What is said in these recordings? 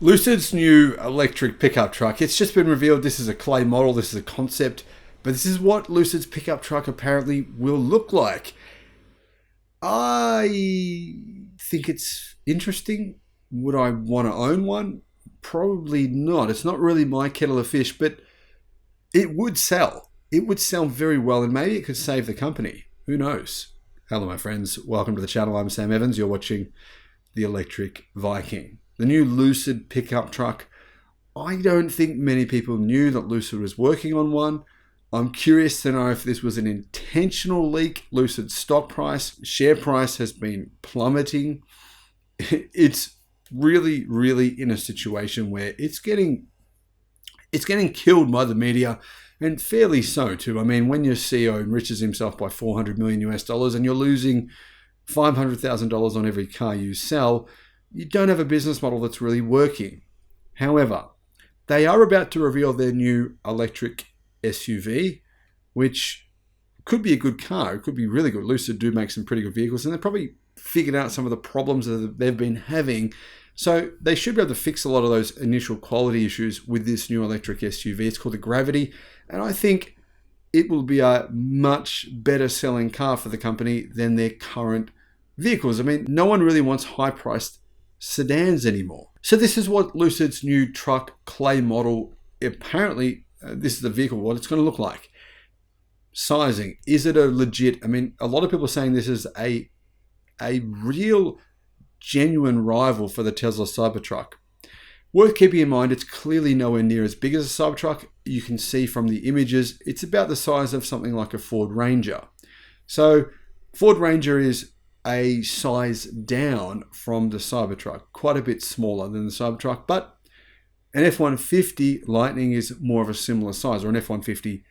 Lucid's new electric pickup truck. It's just been revealed this is a clay model, this is a concept, but this is what Lucid's pickup truck apparently will look like. I think it's interesting. Would I want to own one? Probably not. It's not really my kettle of fish, but it would sell. It would sell very well, and maybe it could save the company. Who knows? Hello, my friends. Welcome to the channel. I'm Sam Evans. You're watching the Electric Viking. The new Lucid pickup truck. I don't think many people knew that Lucid was working on one. I'm curious to know if this was an intentional leak. Lucid's stock price, share price has been plummeting. It's really in a situation where it's getting killed by the media, and fairly so too. I mean, when your CEO enriches himself by $400 million and you're losing $500,000 on every car you sell, you don't have a business model that's really working. However, they are about to reveal their new electric SUV, which could be a good car. It could be really good. Lucid do make some pretty good vehicles, and they've probably figured out some of the problems that they've been having. So they should be able to fix a lot of those initial quality issues with this new electric SUV. It's called the Gravity, and I think it will be a much better selling car for the company than their current vehicles. I mean, no one really wants high-priced sedans anymore. So this is what Lucid's new truck clay model, apparently, this is the vehicle, what it's going to look like. Sizing, is it a legit, I mean, a lot of people are saying this is a real, genuine rival for the Tesla Cybertruck. Worth keeping in mind, it's clearly nowhere near as big as a Cybertruck. You can see from the images, it's about the size of something like a Ford Ranger. So Ford Ranger is a size down from the Cybertruck, quite a bit smaller than the Cybertruck, but an F-150 Lightning is more of a similar size, or an F-150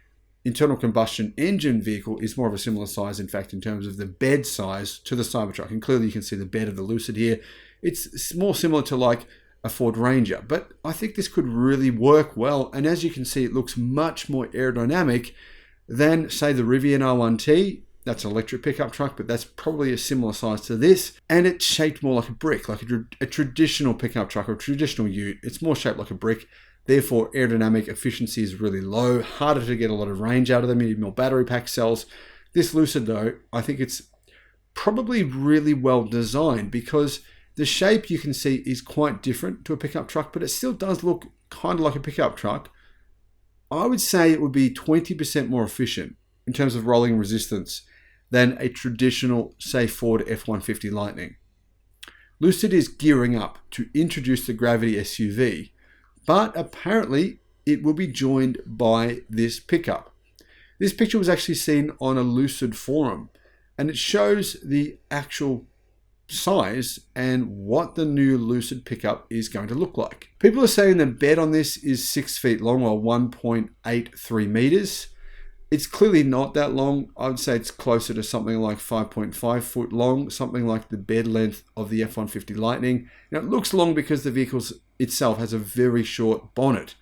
internal combustion engine vehicle is more of a similar size, in fact, in terms of the bed size to the Cybertruck. And clearly you can see the bed of the Lucid here. It's more similar to like a Ford Ranger, but I think this could really work well. And as you can see, it looks much more aerodynamic than, say, the Rivian R1T. That's an electric pickup truck, but that's probably a similar size to this. And it's shaped more like a brick, like a traditional pickup truck or a traditional ute. It's more shaped like a brick. Therefore, aerodynamic efficiency is really low, harder to get a lot of range out of them. You need more battery pack cells. This Lucid, though, I think it's probably really well designed because the shape you can see is quite different to a pickup truck, but it still does look kind of like a pickup truck. I would say it would be 20% more efficient in terms of rolling resistance than a traditional, say, Ford F-150 Lightning. Lucid is gearing up to introduce the Gravity SUV, but apparently it will be joined by this pickup. This picture was actually seen on a Lucid forum, and it shows the actual size and what the new Lucid pickup is going to look like. People are saying the bed on this is 6 feet long, or 1.83 meters. It's clearly not that long. I would say it's closer to something like 5.5 foot long, something like the bed length of the F-150 Lightning. Now, it looks long because the vehicle itself has a very short bonnet,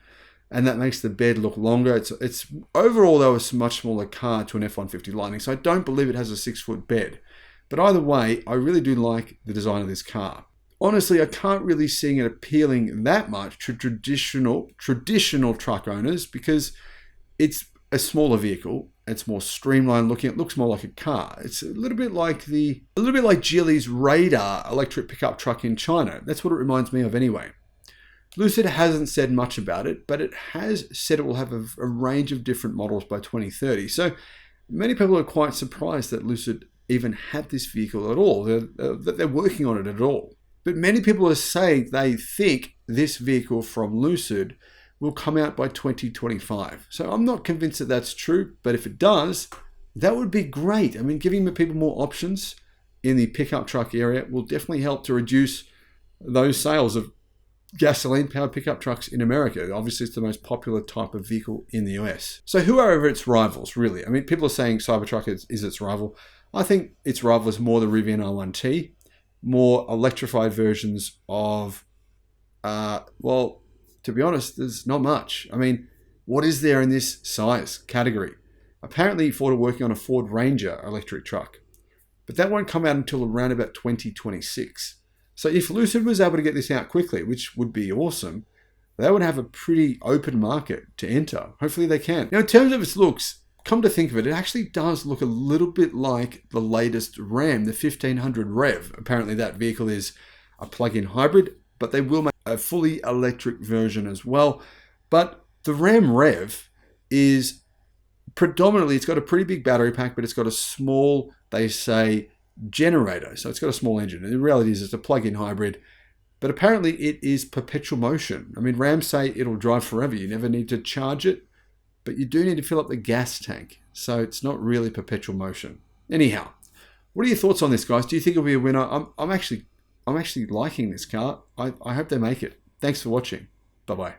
and that makes the bed look longer. It's overall, though, a much smaller car to an F-150 Lightning, so I don't believe it has a 6-foot bed. But either way, I really do like the design of this car. Honestly, I can't really see it appealing that much to traditional truck owners because it's a smaller vehicle. It's more streamlined looking. It looks more like a car. It's a little bit like Geely's Radar electric pickup truck in China. That's what it reminds me of anyway. Lucid hasn't said much about it, but it has said it will have a range of different models by 2030. So many people are quite surprised that Lucid even had this vehicle at all, that they're working on it at all. But many people are saying they think this vehicle from Lucid will come out by 2025. So I'm not convinced that that's true, but if it does, that would be great. I mean, giving the people more options in the pickup truck area will definitely help to reduce those sales of gasoline-powered pickup trucks in America. Obviously, it's the most popular type of vehicle in the US. So who are its rivals, really? I mean, people are saying Cybertruck is its rival. I think its rival is more the Rivian R1T, more electrified versions of, well, to be honest, there's not much. I mean, what is there in this size category? Apparently, Ford are working on a Ford Ranger electric truck, but that won't come out until around about 2026. So if Lucid was able to get this out quickly, which would be awesome, they would have a pretty open market to enter. Hopefully they can. Now, in terms of its looks, come to think of it, it actually does look a little bit like the latest Ram, the 1500 Rev. Apparently that vehicle is a plug-in hybrid, but they will make a fully electric version as well. But the Ram Rev is predominantly, it's got a pretty big battery pack, but it's got a small, they say, generator. So it's got a small engine. And the reality is it's a plug-in hybrid, but apparently it is perpetual motion. I mean, Rams say it'll drive forever. You never need to charge it, but you do need to fill up the gas tank. So it's not really perpetual motion. Anyhow, what are your thoughts on this, guys? Do you think it'll be a winner? I'm actually liking this car. I hope they make it. Thanks for watching. Bye-bye.